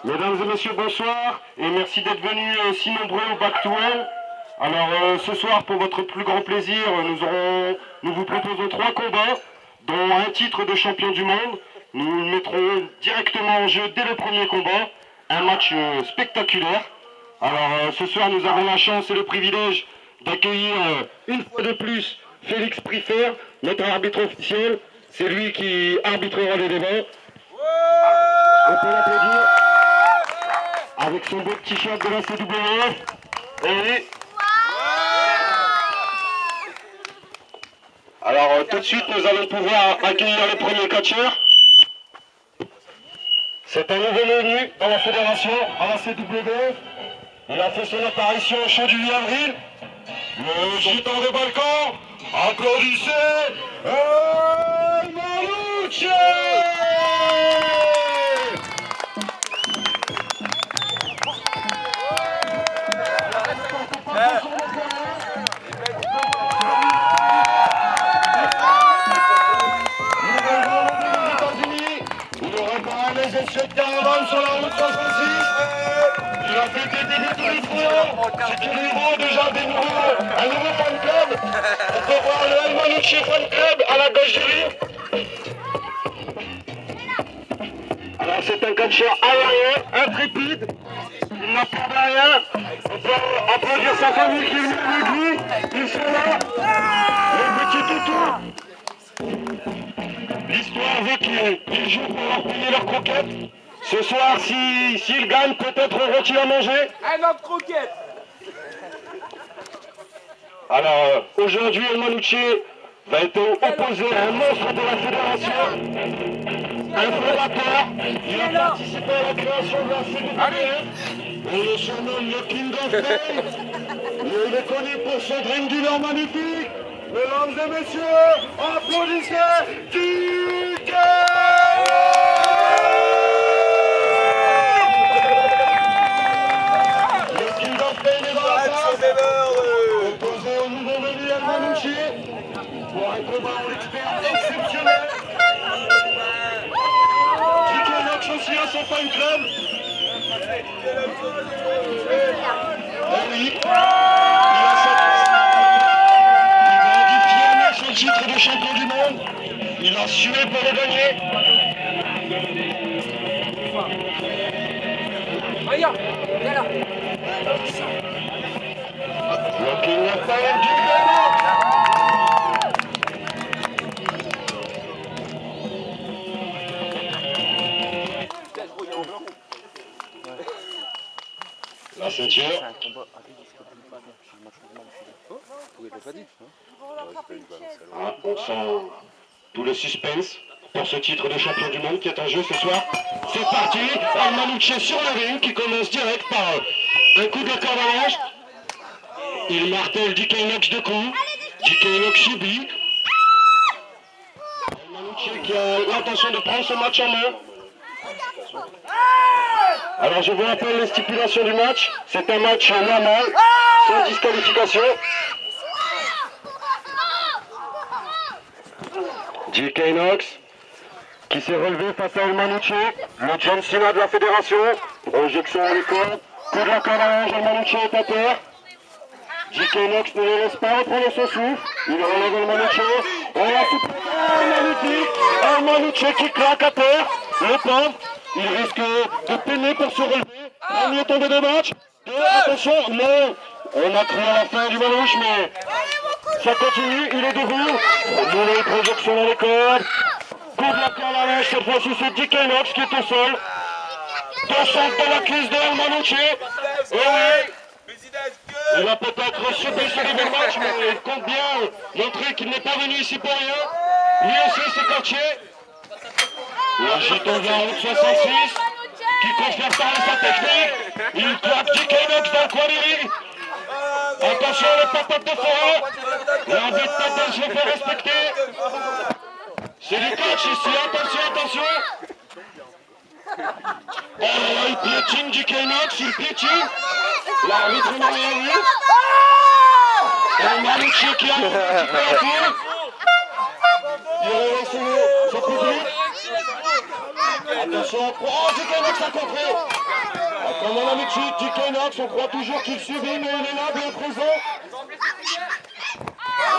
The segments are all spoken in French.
Mesdames et messieurs, bonsoir et merci d'être venus si nombreux au Back to Hell. Alors ce soir, pour votre plus grand plaisir, nous vous proposons 3 combats, dont un titre de champion du monde. Nous mettrons directement en jeu dès le premier combat, un match spectaculaire. Alors ce soir, nous avons la chance et le privilège d'accueillir une fois de plus Félix Priffer, notre arbitre officiel. C'est lui qui arbitrera les débats. On peut l'applaudir. Avec son beau t-shirt de la CWF. Et... Alors tout de suite nous allons pouvoir accueillir le premier catcheur. C'est un nouveau venu dans la fédération, à la CWF. Il a fait son apparition au show du 8 avril. Le gitan des Balkans. Applaudissez El Malouche. Monsieur de caravane sur la route 66, il a fait des débuts tous les fronts. C'est un héros déjà un nouveau fan club. On peut voir le El Malouche fan club à la gauche du ring. Alors c'est un catcheur aérien, intrépide, il n'a pas de rien. On peut applaudir sa famille qui est venue avec lui. Ils sont là, les petits toutous. L'histoire veut qu'ils jouent pour leur payer leurs croquettes. Ce soir, s'ils gagnent, peut-être auront-ils à manger. Un autre croquette. Alors, aujourd'hui, El Malouche va être opposé à un monstre de la fédération, un fondateur. Il a participé à la création de la CWF. On le surnomme le King of Fame. Il est connu pour son drink dealer magnifique. Mesdames et messieurs, applaudissez DK! Le King of Fame est dans la salle, opposé au nouveau venu El Malouche, pour un combat en expert exceptionnel. DK Nox aussi à son fan club. Oui, titre de champion du monde, il a sué pour le gagner. Regarde, viens là. Le King of Fame du la ceinture. On sent tout le suspense pour ce titre de champion du monde qui est en jeu ce soir. C'est parti, El Malouche sur le ring qui commence direct par un coup de la corde à linge. Il martèle DK Nox de coups. DK Nox subit. El Malouche qui a l'intention de prendre ce match en main. Alors je vous rappelle les stipulations du match. C'est un match normal, sans disqualification. DK Nox qui s'est relevé face à El Malouche, le John Cena de la fédération, projection à l'école, coup de la corde à linge, El Malouche est à terre. DK Nox ne le laisse pas reprendre son souffle, il relève El Malouche, la soupe magnifique, El Malouche qui claque à terre, le pauvre, il risque de peiner pour se relever, premier tombé de match, attention, non, on a cru à la fin du Malouche, mais ça continue, il est debout, nouvelle projection dans les cordes, coup de la corde à linge, cette fois-ci c'est DK Nox qui est au sol, descente de la cuisse de El Malouche, et oui, il a peut-être subi ce début de match, mais il compte bien montrer qu'il n'est pas venu ici pour rien, lui aussi c'est coaché, le gitan vient en route 66, qui confirme sa technique, il claque DK Nox dans le coin du ring. Attention les papates de forêt, l'arbitre Tata se fait respecter. C'est du catch ici, attention. Oh, il piétine DK Nox, il piétine. L'arbitre n'a rien vu. El Malouche qui a la foule. Il relève son public. Attention, oh, DK Nox a compris. Derrière la méchite, DK Nox, on croit toujours qu'il subit, mais il est là, bien présent.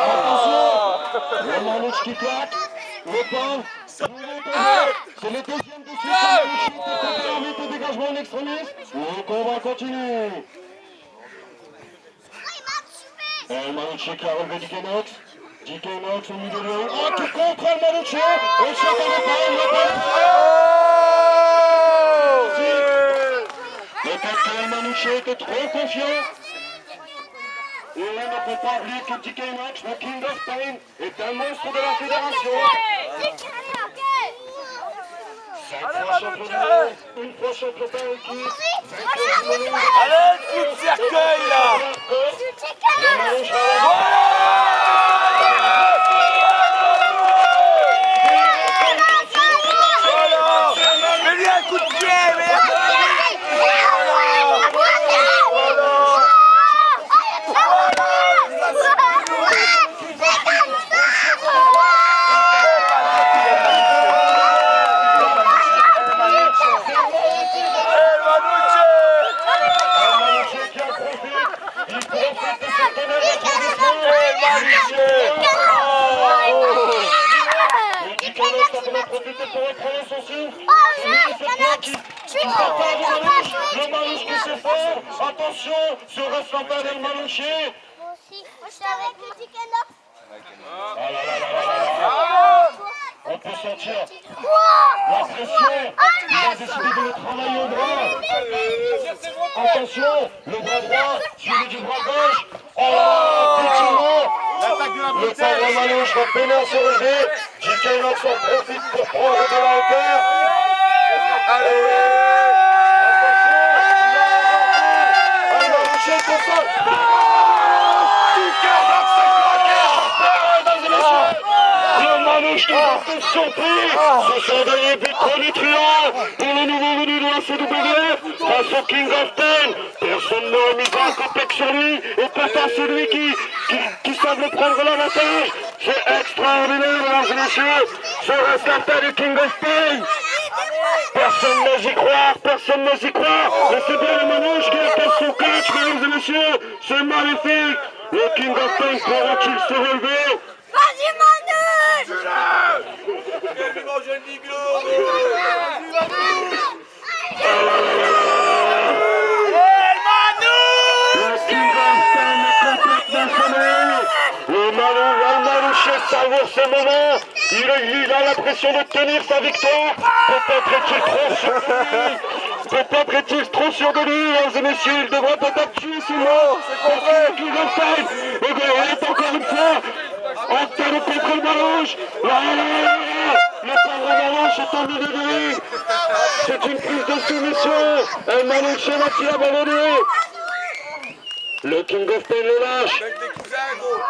Attention, le Manouche qui claque, le pain. C'est le deuxième de suite, Manouche qui est au dégagement en extrémiste. Donc on va continuer. El Manouche qui a relevé DK Nox. DK Nox au milieu de l'eau. Oh, qui contre El Manouche. On s'attendait pas, il n'a pas. Peut-être que El Manouche était trop confiant. Et on ne peut pas oublier que DK Nox, le King of Pain, est un monstre de la fédération. 5 fois champion du monde, une fois champion par équipe. Allez, coup de cercueil là. Le Manouche Mets-lui un coup de pied, mets un coup de pied. Le Manouche qui se fait. Attention, ce reste la balle del Manouche. Moi aussi. Moi, je suis avec le DK Nox. On peut sentir la pression. Il a décidé de le travailler au bras. Attention, le bras droit suivi du bras gauche. Oh, effectivement. Le pauvre Manouche va peiner à se relever. DK Nox en profite pour prendre de la hauteur. Attention, El Manouche est au sol. DK Nox s'est claqué. Mesdames et messieurs, le Manouche qui va être surpris. Ce sont des buts tonitruants pour le nouveau venu de la CWF face au King of Pain. Personne n'aurait mis un complexe sur lui et pourtant c'est lui qui semble prendre l'avantage. C'est extraordinaire, mesdames et messieurs. Ce reste la fin du King of Pain. Personne n'ose y croire, personne n'ose y croire. Mais c'est bien le Manouche qui appelle son coach, mesdames et messieurs. C'est magnifique. Le King of Pain pourra-t-il se relever? Vas-y, Manouche. Quel vivant jeune Niglo. Le King of Pain est complètement sommeil. Le Manouche savoure ce moment. Il a l'impression de tenir sa victoire. Peut-être est-il trop sûr de lui. Peut-être est-il trop sûr de lui, mesdames et messieurs. Il devrait peut-être tuer sinon. C'est contre le King of Pain. Et bien, il est encore une fois en train de contre le Manouche. Le pauvre Manouche est en milieu de lui. C'est une prise de soumission. El Manouche va-t-il abandonner? Le King of Pain le lâche. Avec tes cousins, gros.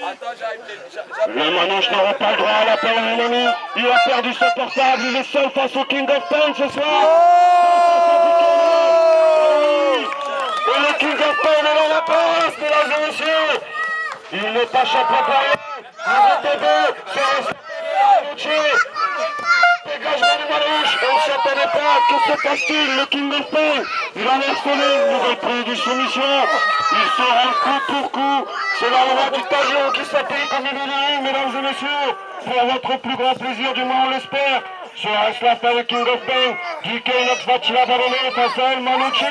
Attends, j'arrive. Le Manouche n'aura pas le droit à l'appel à un ami. Il a perdu son portable. Il est seul face au King of Pain ce soir. Et le King of Pain est dans la passe, mesdames et messieurs. Il n'est pas champion par rien. Il va tomber. Ça reste dégagement du Manouche. On ne s'attendait pas. Que se passe-t-il? Le King of Pain, il a harcelé une nouvelle prise de soumission. Il sera coup pour coup. C'est la loi du talion qui s'applique au milieu de ring, mesdames et messieurs. Pour votre plus grand plaisir, du moins on l'espère. Ce reste la fin du King of Pain. DK Nox va-t-il abandonner face à El Manouche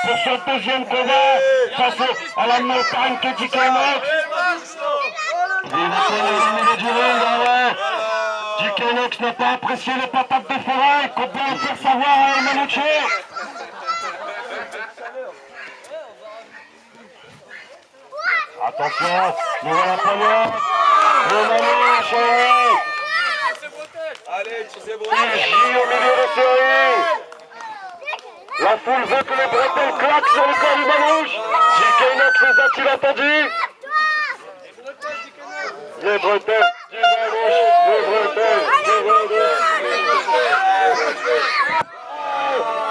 pour son deuxième combat face à la montagne que DK Nox? Il va se lever du ring, DK Nox n'a pas apprécié les patates de forêt qu'on peut le faire savoir à El Manouche. Attention, nous voilà pas loin. Le Manouche, Allez, tu sais, bon. il gît au milieu de série. La foule veut que les bretelles claquent sur le corps du Manouche. DK Nox les a-t-il entendus? Les bretelles du Manouche, les bretelles du Manouche.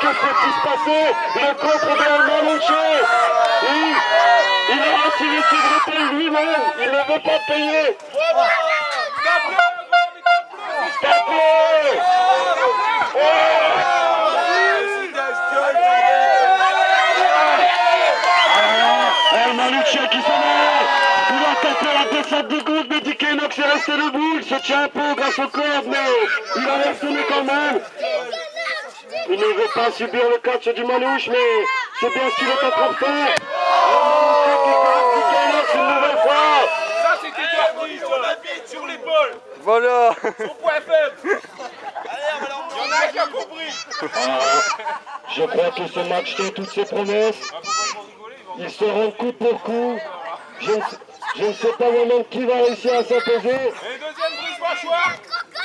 Que peut-il se passer? Le contre de El Manouche. Il a retiré ses bretelles lui-même. Il ne veut pas payer. Stop-le! Oh ça te dégoûte, mais Dick Enox est resté debout. Il se tient un peu grâce au corps, mais il a l'air sonné quand même. Il ne veut pas subir le catch du Manouche, mais c'est bien ce qu'il est en train de faire. Dick Enox une nouvelle fois. Ça, c'était Jordi, sur la bite, sur l'épaule. Voilà. Son point faible. Il y en a un qui a compris. Je crois que ce match tient toutes ses promesses. Ils se rendent coup pour coup. Je ne sais pas vraiment qui va réussir à s'imposer. Et deuxième brise mâchoire.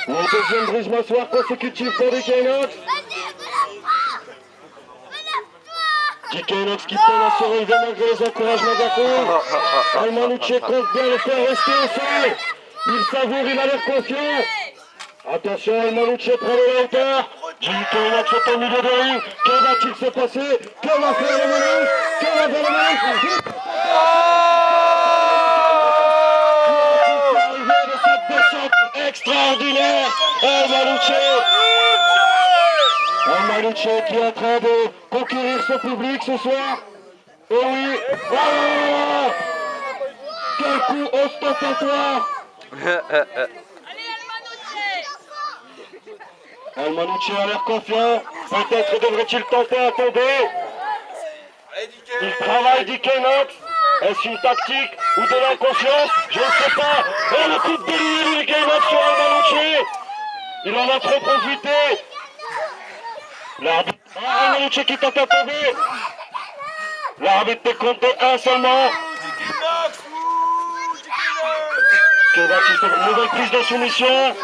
Le deuxième brise-mâchoire consécutif pour Dick Enox. Dick Enox qui peine à se relever malgré les encouragements de la foule. Almanuche compte bien le faire rester au sol. Il savoure, il a l'air confiant. Attention, Almanuche prend la hauteur. Dick Enox est au milieu de ring. Que va-t-il se passer? Que va faire le Manouche? Que va faire le Manouche? De cette descente extraordinaire, Almanuche qui est en train de conquérir son public ce soir. Et oui, oh, quel coup ostentatoire. Almanuche a l'air confiant. Peut-être devrait-il tenter un tomber. Il travaille Dick Enox. Est-ce une tactique ou de l'inconscience? Je ne sais pas. Et le coup de délire de Dick Enox sur Almanuche. Il en a trop profité. L'arbitre. Almanuche qui tente à tomber. L'arbitre ne compte un seulement. Que va-t-il faire? Nouvelle prise de soumission.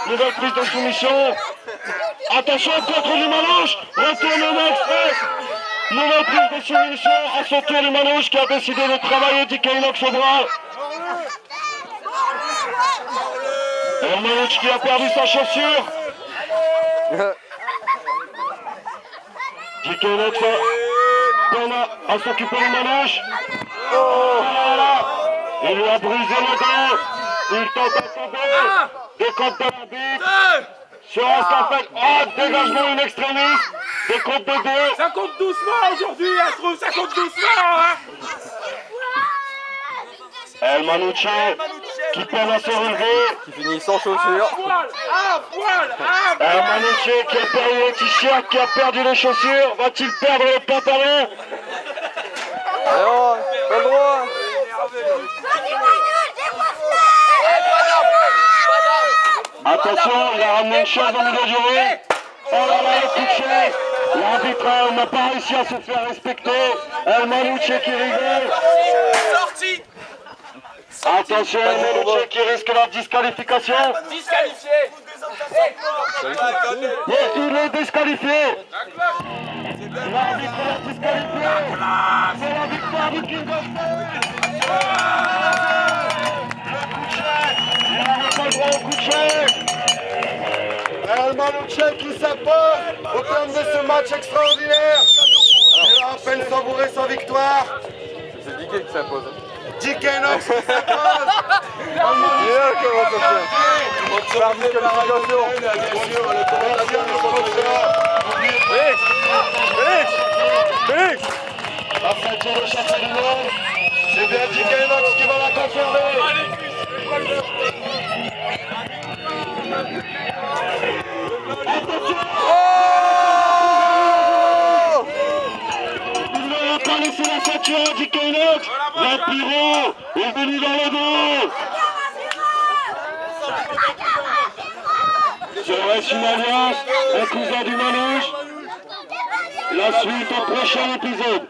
Nouvelle prise de soumission. Attention contre le Manouche. Retournement express. Nouvelle prise de soumission. À son tour le Manouche qui a décidé de travailler Dick Enox au bras. Et le Manouche qui a perdu sa chaussure. Dick Enox peine à s'occuper du Manouche. Oh là là. Il lui a brisé le dos. Il tente à tomber. Décompte de l'arbitre. Sur un fait. Oh, dégagement in extremis. Décompte de deux. Ça compte doucement aujourd'hui, Astro, ça compte doucement. Hein. Almanuche qui peine à se relever. Qui finit sans chaussures. Almanuche qui a perdu le t-shirt, qui a perdu les chaussures. Va-t-il perdre le pantalon? Alors, pas le droit. Attention, il a ramené une chaise au milieu du ring. Oh là là, le coup de chaise. L'arbitre n'a pas réussi à se faire respecter. Almanuche qui rigole. Sorti. Attention, Almanuche qui risque la disqualification. Disqualifié. Mais il est disqualifié. L'arbitre l'a disqualifié. C'est la victoire du King of Il n'avait pas le droit au coup de chaise. Almanuche qui s'impose au terme de ce match extraordinaire. Il a à peine savouré sa victoire. C'est Dick qui s'impose. Dick Enox qui s'impose. Félix. La ceinture de champion du monde, c'est bien Dick Enox qui va la conserver. Attention! Il ne va pas laisser la ceinture à Dick Enox. La pyro est venu dans le dos. Serait-ce une alliance, un cousin du Manouche? La suite au prochain épisode.